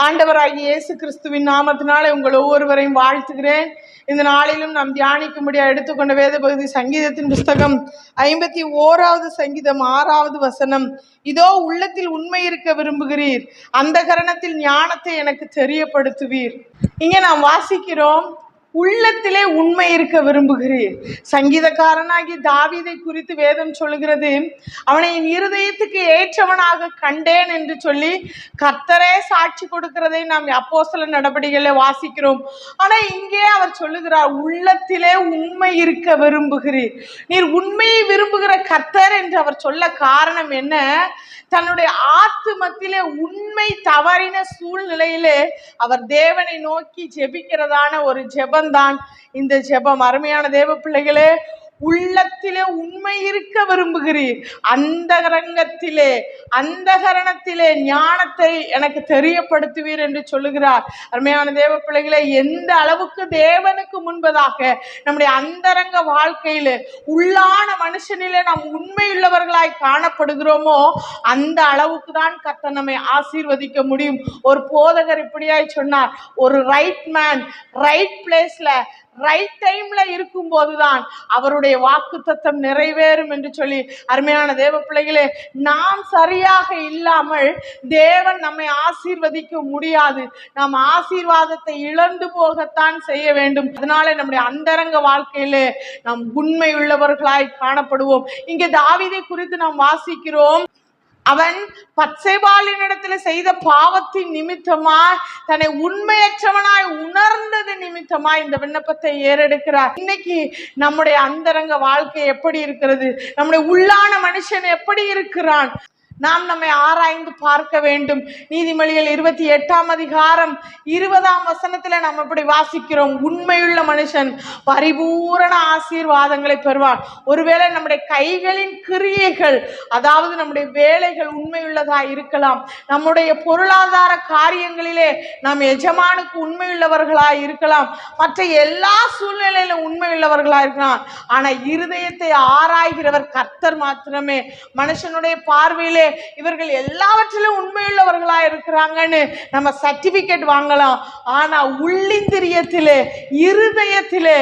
ஆண்டவராகிய இயேசு கிறிஸ்துவின் நாமத்தினாலே உங்கள் ஒவ்வொருவரையும் வாழ்த்துகிறேன். இந்த நாளிலும் நாம் தியானிக்கும்படியா எடுத்துக்கொண்ட வேத பகுதி சங்கீதத்தின் புஸ்தகம் 51வது சங்கீதம் 6வது வசனம். இதோ உள்ளத்தில் உண்மை இருக்க விரும்புகிறீர், அந்த கரணத்தில் ஞானத்தை எனக்கு தெரியப்படுத்துவீர். இங்கே நாம் வாசிக்கிறோம், உள்ளத்திலே உண்மை இருக்க விரும்புகிறீர். சங்கீதக்காரனாகி தாவீதை குறித்து வேதம் சொல்லுகிறது, அவனை என் இருதயத்துக்கு ஏற்றவனாக கண்டேன் என்று சொல்லி கர்த்தரே சாட்சி கொடுக்கிறதை நாம் அப்போஸ்தலர் நடபடிகளில் வாசிக்கிறோம். ஆனா இங்கே அவர் சொல்லுகிறார், உள்ளத்திலே உண்மை இருக்க விரும்புகிறீர். நீர் உண்மையை விரும்புகிற கர்த்தர் என்று அவர் சொல்ல காரணம் என்ன? தன்னுடைய ஆத்துமத்திலே உண்மை தவறின சூழ்நிலையிலே அவர் தேவனை நோக்கி ஜெபிக்கிறதான ஒரு ஜெபம்தான் இந்த ஜெபம். அருமையான தேவ பிள்ளைகளே, உள்ளத்திலே உண்மை இருக்க விரும்புகிறீர், அந்த கரணத்திலே ஞானத்தை எனக்கு தெரியப்படுத்துவீர் என்று சொல்லுகிறார். அருமையான தேவ பிள்ளைகளே, எந்த அளவுக்கு தேவனுக்கு முன்பதாக நம்முடைய அந்தரங்க வாழ்க்கையில உள்ளான மனுஷனிலே நாம் உண்மையுள்ளவர்களாய் காணப்படுகிறோமோ அந்த அளவுக்கு தான் கர்த்தர் நம்மை ஆசீர்வதிக்க முடியும். ஒரு போதகர் இப்படியாய் சொன்னார், ஒரு ரைட் மேன் ரைட் பிளேஸ்ல ரைட் டைம்ல இருக்கும் போதுதான் அவருடைய வாக்கு தத்தம் நிறைவேறும் என்று சொல்லி. அருமையான தேவ பிள்ளைகளே, நாம் சரியாக இல்லாமல் தேவன் நம்மை ஆசீர்வதிக்க முடியாது. நாம் ஆசீர்வாதத்தை இழந்து போகத்தான் செய்ய வேண்டும். அதனால நம்முடைய அந்தரங்க வாழ்க்கையிலே நாம் உண்மை உள்ளவர்களாய் காணப்படுவோம். இங்கே தாவீதை குறித்து நாம் வாசிக்கிறோம், அவன் பத்சேபாளினிடத்தில் செய்த பாவத்தின் நிமித்தமாய் தன்னை உண்மையற்றவனாய் உணர்ந்தது நிமித்தமாய் இந்த விண்ணப்பத்தை ஏறெடுக்கிறார். இன்னைக்கு நம்முடைய அந்தரங்க வாழ்க்கை எப்படி இருக்கிறது? நம்முடைய உள்ளான மனுஷன் எப்படி இருக்கிறான்? நாம் நம்மை ஆராய்ந்து பார்க்க வேண்டும். நீதிமொழிகள் 28ஆம் அதிகாரம் 20ஆம் வசனத்துல நாம் இப்படி வாசிக்கிறோம், உண்மையுள்ள மனுஷன் பரிபூரண ஆசீர்வாதங்களை பெறுவான். ஒருவேளை நம்முடைய கைகளின் கிரியைகள், அதாவது நம்முடைய வேலைகள் உண்மையுள்ளதாய் இருக்கலாம், நம்முடைய பொருளாதார காரியங்களிலே நாம் எஜமானுக்கு உண்மையுள்ளவர்களாய் இருக்கலாம், மற்ற எல்லா சூழ்நிலையிலும் உண்மையுள்ளவர்களாய் இருக்கலாம். ஆனா இருதயத்தை ஆராய்கிறவர் கர்த்தர் மாத்திரமே. மனுஷனுடைய பார்வையிலே இவர்கள் எல்லாவற்றிலும் உண்மையுள்ளவர்களா இருக்கிறாங்கன்னு நம்ம சர்டிபிகேட் வாங்கலாம். ஆனா உள்ளிந்திரியத்திலே இருதயத்திலே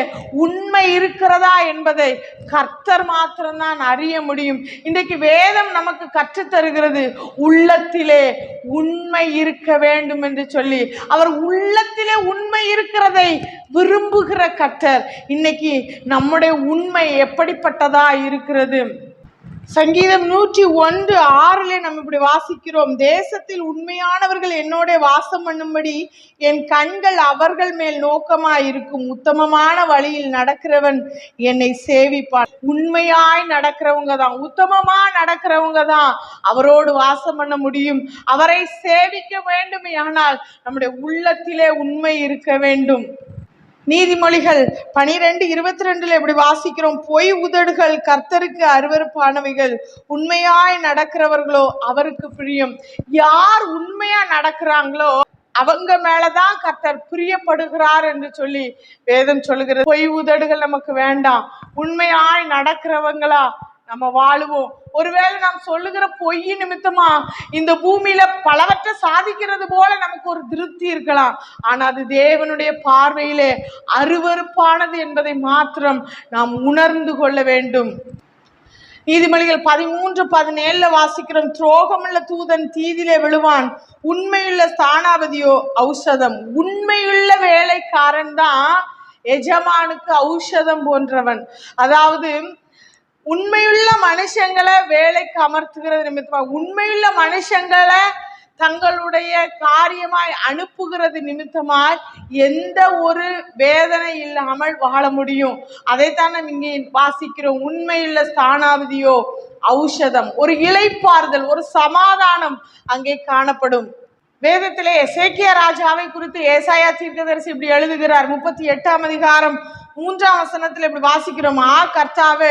உண்மை இருக்கிறதா என்பதை கர்த்தர் மாத்திரம்தான் அறிய முடியும். இன்றைக்கு வேதம் நமக்கு கற்றுத் தருகிறது, உள்ளத்திலே உண்மை இருக்க வேண்டும் என்று சொல்லி. அவர் உள்ளத்திலே உண்மை இருக்கிறதை விரும்புகிற கர்த்தர். இன்னைக்கு நம்முடைய உண்மை எப்படிப்பட்டதா இருக்கிறது? சங்கீதம் 101:6 நம்ம இப்படி வாசிக்கிறோம், தேசத்தில் உண்மையானவர்கள் என்னோட வாசம் பண்ணும்படி என் கண்கள் அவர்கள் மேல் நோக்கமாய் இருக்கும், உத்தமமான வழியில் நடக்கிறவன் என்னை சேவிப்பான். உண்மையாய் நடக்கிறவங்க தான், உத்தமமா நடக்கிறவங்க தான் அவரோடு வாசம் பண்ண முடியும். அவரை சேவிக்க வேண்டும், ஆனால் நம்முடைய உள்ளத்திலே உண்மை இருக்க வேண்டும். நீதிமொழிகள் 12:22 எப்படி வாசிக்கிறோம், பொய் உதடுகள் கர்த்தருக்கு அருவருப்பானவைகள், உண்மையாய் நடக்கிறவர்களோ அவருக்கு பிரியம். யார் உண்மையா நடக்கிறாங்களோ அவங்க மேலதான் கர்த்தர் பிரியப்படுகிறார் என்று சொல்லி வேதம் சொல்லுகிறது. பொய் உதடுகள் நமக்கு வேண்டாம், உண்மையாய் நடக்கிறவங்களா நம்ம வாழுவோம். ஒருவேளை நாம் சொல்லுகிற பொய் நிமித்தமா இந்த பூமியில பலவற்றை சாதிக்கிறது போல நமக்கு ஒரு திருப்தி இருக்கலாம், ஆனா அது தேவனுடைய பார்வையிலே அருவருப்பானது என்பதை மாத்திரம் நாம் உணர்ந்து கொள்ள வேண்டும். நீதிமொழிகள் 13:17 வாசிக்கிறோம், துரோகமுள்ள தூதன் தீதிலே விழுவான், உண்மையுள்ள ஸ்தானாபதியோ ஔஷதம். உண்மையுள்ள வேலைக்காரன் தான் எஜமானுக்கு ஔஷதம் போன்றவன். அதாவது உண்மையுள்ள மனுஷங்களை வேலைக்கு அமர்த்துகிறது நிமித்தமா, உண்மையுள்ள மனுஷங்களை தங்களுடைய காரியமாய் அனுப்புகிறது நிமித்தமாய் எந்த ஒரு வேதனை இல்லாமல் வாழ முடியும். அதைத்தான் நம்ம இங்கே வாசிக்கிறோம், உண்மையுள்ள ஸ்தானாபதியோ ஔஷதம். ஒரு இளைப்பாறுதல், ஒரு சமாதானம் அங்கே காணப்படும். வேதத்திலே எசேக்கியா ராஜாவை குறித்து ஏசாயா தீர்க்கதரிசி இப்படி எழுதுகிறார், 38ஆம் அதிகாரம் 3ஆம் வசனத்தில் இப்படி வாசிக்கிறோம், கர்த்தாவே,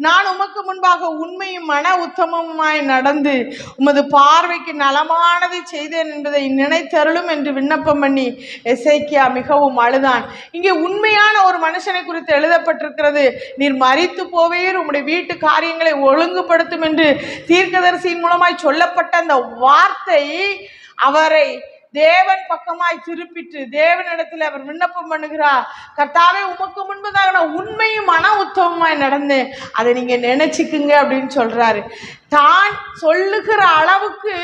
நான் உமக்கு முன்பாக உண்மையும் மன உத்தமமாய் நடந்து உமது பார்வைக்கு நலமானதை செய்தேன் என்பதை நினைத்தருளும் என்று விண்ணப்பம் பண்ணி எசேக்கியா மிகவும் அழுதான். இங்கே உண்மையான ஒரு மனுஷனை குறித்து எழுதப்பட்டிருக்கிறது, நீர் மரித்து போவீர், உம்முடைய வீட்டு காரியங்களை ஒழுங்குபடுத்தும் என்று தீர்க்கதரிசியின் மூலமாய் சொல்லப்பட்ட அந்த வார்த்தை அவரை தேவன் பக்கமாய் திருப்பிட்டு தேவனிடத்துல அவர் விண்ணப்பம் பண்ணுகிறார். கர்த்தாவே, உமக்கு முன்பதாக நான் உண்மையும் மன உத்தமமாய் நடந்தேன், அதை நீங்க நினைச்சுக்குங்க அப்படின்னு சொல்றாரு. தான் சொல்லுகிற அளவுக்கு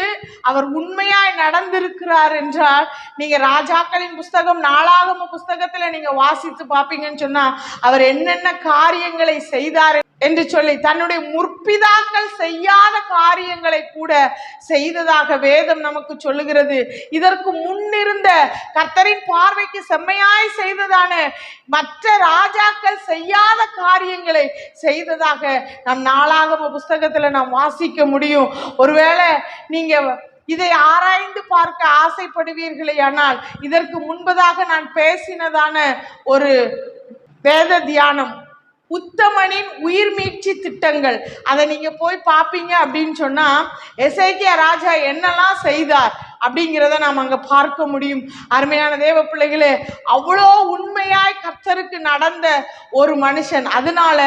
அவர் உண்மையாய் நடந்திருக்கிறார் என்றால், நீங்க ராஜாக்களின் புஸ்தகம் 4ஆகம புஸ்தகத்துல நீங்க வாசித்து பார்ப்பீங்கன்னு சொன்னா, அவர் என்னென்ன காரியங்களை செய்தார் என்று சொல்லி தன்னுடைய முற்பிதாக்கள் செய்யாத காரியங்களை கூட செய்ததாக வேதம் நமக்கு சொல்லுகிறது. இதற்கு முன்னிருந்த கர்த்தரின் பார்வைக்கு செம்மையாய் செய்ததான மற்ற ராஜாக்கள் செய்யாத காரியங்களை செய்ததாக நம் 4ஆகம புஸ்தகத்துல நாம் வாசிக்க முடியும். ஒருவேளை நீங்க இதை ஆராய்ந்து பார்க்க ஆசைப்படுவீர்களே ஆனால், இதற்கு முன்பதாக நான் பேசினதான ஒரு வேத தியானம், உத்தமனின் உயிர் மீட்சி திட்டங்கள், அதை நீங்க போய் பார்ப்பீங்க அப்படின்னு சொன்னா, எசேக்கியா ராஜா என்னெல்லாம் செய்தார் அப்படிங்கிறத நாம் அங்க பார்க்க முடியும். அருமையான தேவ பிள்ளைகளே, அவ்வளோ உண்மையாய் கர்த்தருக்கு நடந்த ஒரு மனுஷன். அதனால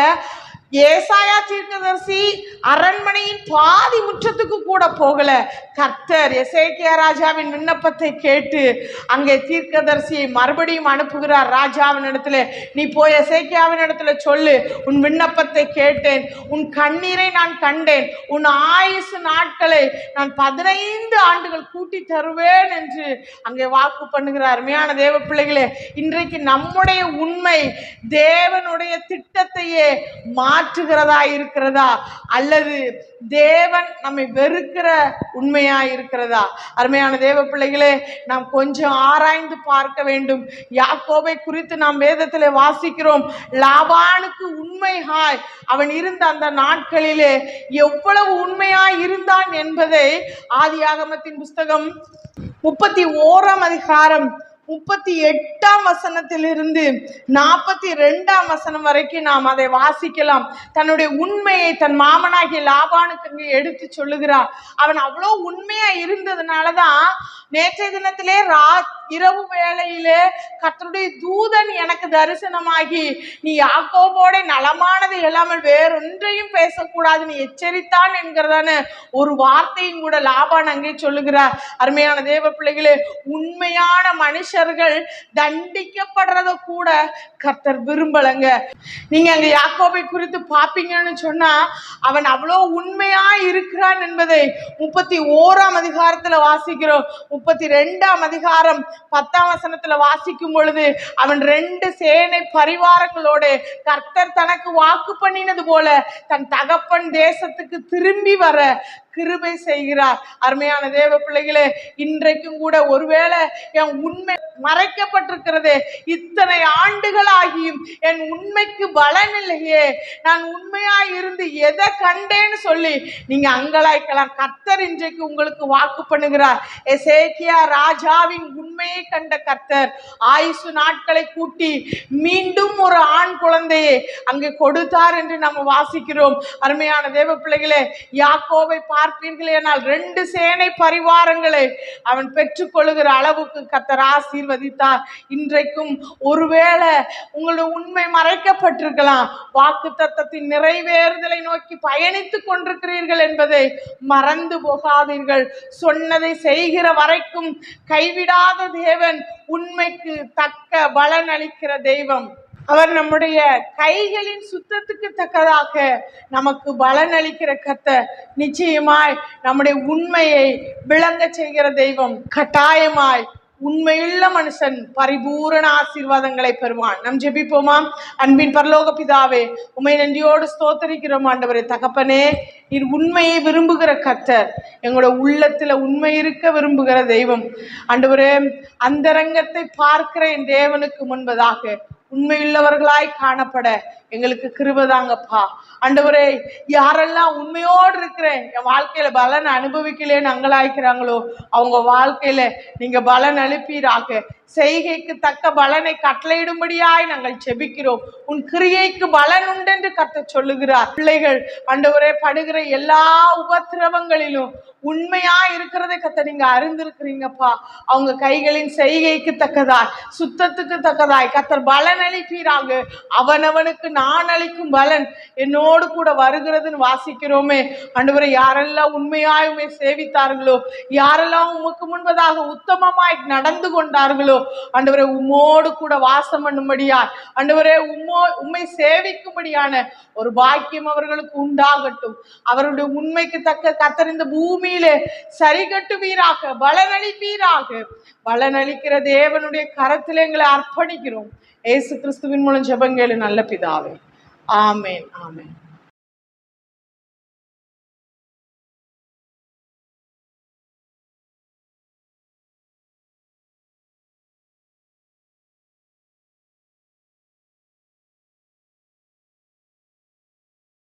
ஏசாயா தீர்க்கதரிசி அரண்மனையின் பாதி முற்றத்துக்கு கூட போகல. கர்த்தர் எசேக்கியா ராஜாவின் விண்ணப்பத்தை கேட்டு அங்கே தீர்க்கதரிசியை மறுபடியும் அனுப்புகிறார் ராஜாவின் இடத்துல. நீ போய் எசேக்கியாவின் இடத்துல சொல்லு, உன் விண்ணப்பத்தை கேட்டேன், உன் கண்ணீரை நான் கண்டேன், உன் ஆயுசு நாட்களை நான் 15 ஆண்டுகள் கூட்டி தருவேன் என்று அங்கே வாக்கு பண்ணுகிறார். அருமையான தேவ பிள்ளைகளே, இன்றைக்கு நம்முடைய உண்மை தேவனுடைய திட்டத்தையே மாற்றுகிறதா இருக்கிறதா, அல்லது தேவன் நம்மை வெறுக்கிற உண்மையா இருக்கிறதா? அருமையான தேவ பிள்ளைகளே, நாம் கொஞ்சம் ஆராய்ந்து பார்க்க வேண்டும். யாக்கோபை குறித்து நாம் வேதத்திலே வாசிக்கிறோம். லாபானுக்கு உண்மையாய் அவன் இருந்த அந்த நாட்களிலே எவ்வளவு உண்மையாய் இருந்தான் என்பதை ஆதியாகமத்தின் புஸ்தகம் 31ஆம் அதிகாரம் 38ஆம் வசனத்திலிருந்து 42ஆம் வசனம் வரைக்கும் நாம் அதை வாசிக்கலாம். தன்னுடைய உண்மையை தன் மாமனாகிய லாபானுக்கு அங்கே எடுத்து சொல்லுகிறார். அவன் அவ்வளோ உண்மையா இருந்ததுனாலதான் நேற்றைய தினத்திலே இரவு வேளையிலே கர்த்தருடைய தூதன் எனக்கு தரிசனமாகி, நீ யாக்கோபோட நலமானது இல்லாமல் வேறொன்றையும் பேசக்கூடாது, நீ எச்சரித்தான் என்கிறதான ஒரு வார்த்தையும் கூட லாபான் அங்கே சொல்லுகிறார். அருமையான தேவ பிள்ளைகளே, உண்மையான மனுஷர்கள் தண்டிக்கப்படுறத கூட கர்த்தர் விரும்பலங்க. நீங்க அங்க யாக்கோபை குறித்து பாப்பீங்கன்னு சொன்னா, அவன் அவ்வளோ உண்மையா இருக்கிறான் என்பதை 31ஆம் அதிகாரத்துல வாசிக்கிறோம். 32ஆம் அதிகாரம் 10ஆம் வசனத்துல வாசிக்கும் பொழுது, அவன் 2 சேனை பரிவாரங்களோட கர்த்தர் தனக்கு வாக்கு பண்ணினது போல தன் தகப்பன் தேசத்துக்கு திரும்பி வர கிருபை செய்கிறார். அருமையான தேவ பிள்ளைகளே, இன்றைக்கும் கூட ஒருவேளை என் உண்மை மறைக்கப்பட்டிருக்கிறது, இத்தனை ஆண்டுகள் ஆகியும் என் உண்மைக்கு பலன் இல்லையே, நான் உண்மையாய் இருந்து எதை கண்டேன்னு சொல்லி நீங்க அங்கலாய்க்கலாம். கர்த்தர் இன்றைக்கு உங்களுக்கு வாக்கு பண்ணுகிறார். எசேக்கியா ராஜாவின் உண்மையை கண்ட கர்த்தர் ஆயுசு நாட்களை கூட்டி மீண்டும் ஒரு ஆண் குழந்தையை அங்கே கொடுத்தார் என்று நம்ம வாசிக்கிறோம். அருமையான தேவ பிள்ளைகளே, யாக்கோபை பார்ப்பீர்களேனால் 2 சேனை பரிவாரங்களை அவன் பெற்றுக்கொள்ளுகிற அளவுக்கு கர்த்தர் ஆசீர்வதித்தார். இன்றைக்கும் ஒருவேளை உங்களுடைய உண்மை மறைக்கப்பட்டிருக்கலாம், வாக்கு தத்தத்தின் நிறைவேறுதலை நோக்கி பயணித்துக் கொண்டிருக்கிறீர்கள் என்பதை மறந்து போகாதீர்கள். சொன்னதை செய்கிற வரைக்கும் கைவிடாத தேவன், உண்மைக்கு தக்க பலன் அளிக்கிற தெய்வம். அவர் நம்முடைய கைகளின் சுத்தத்துக்கு தக்கதாக நமக்கு பலன் அளிக்கிற கர்த்தர். நிச்சயமாய் நம்முடைய உண்மையை விளங்க செய்கிற தெய்வம். கட்டாயமாய் உண்மையுள்ள மனுஷன் பரிபூரண ஆசீர்வாதங்களை பெறுவான். நம் ஜெபிப்போமா? அன்பின் பரலோக பிதாவே, உம்மை நன்றியோடு ஸ்தோத்தரிக்கிறோம். ஆண்டவரே, தகப்பனே, நீர் உண்மையை விரும்புகிற கர்த்தர், எங்களோட உள்ளத்துல உண்மை இருக்க விரும்புகிற தெய்வம். ஆண்டவரே, அந்தரங்கத்தை பார்க்கிற என் தேவனுக்கு முன்பதாக உண்மையுள்ளவர்களாய் காணப்பட எங்களுக்கு கிருபைதாங்கப்பா. ஆண்டவரே, யாரெல்லாம் உண்மையோடு இருக்கிறேன், என் வாழ்க்கையில பலன் அனுபவிக்கலேன்னு அங்கலாய்க்கிறாங்களோ, அவங்க வாழ்க்கையில நீங்க பலன் அனுப்பீராக. செய்கைக்கு தக்க பலனை கட்டளையிடும்படியாய் நாங்கள் செபிக்கிறோம். உன் கிரியைக்கு பலன் உண்டு என்று கர்த்தர் சொல்லுகிறார். பிள்ளைகள் ஆண்டவரே படுகிற எல்லா உபத்திரவங்களிலும் உண்மையா இருக்கிறதை கர்த்தர் நீங்க அறிந்திருக்கிறீங்கப்பா. அவங்க கைகளின் செய்கைக்கு தக்கதாய், சுத்தத்துக்கு தக்கதாய் கர்த்தர் பலன் அளிப்பீராக. அவனவனுக்கு நான் அளிக்கும் பலன் என்னோடு கூட வருகிறதுன்னு வாசிக்கிறோமே. ஆண்டவரே, யாரெல்லாம் உண்மையாய் உண்மை சேவித்தார்களோ, யாரெல்லாம் உமக்கு முன்பதாக உத்தமமாய் நடந்து கொண்டார்களோ, ஆண்டவரே உம்மோடு கூட வாசம் பண்ணும்படியா, ஆண்டவரே உம்மை சேவிக்கும்படியான ஒரு பாக்கியம் அவர்களுக்கு உண்டாகட்டும். அவருடைய உண்மைக்கு தக்க கர்த்தர் இந்த பூமியிலே சரி கட்டுவீராக, பலனளிப்பீராக. பலனளிக்கிற தேவனுடைய கரத்திலே எங்களை அர்ப்பணிக்கிறோம். இயேசு கிறிஸ்துவின் மூலம் ஜெபங்கேளு நல்ல பிதாவே. ஆமென், ஆமென்.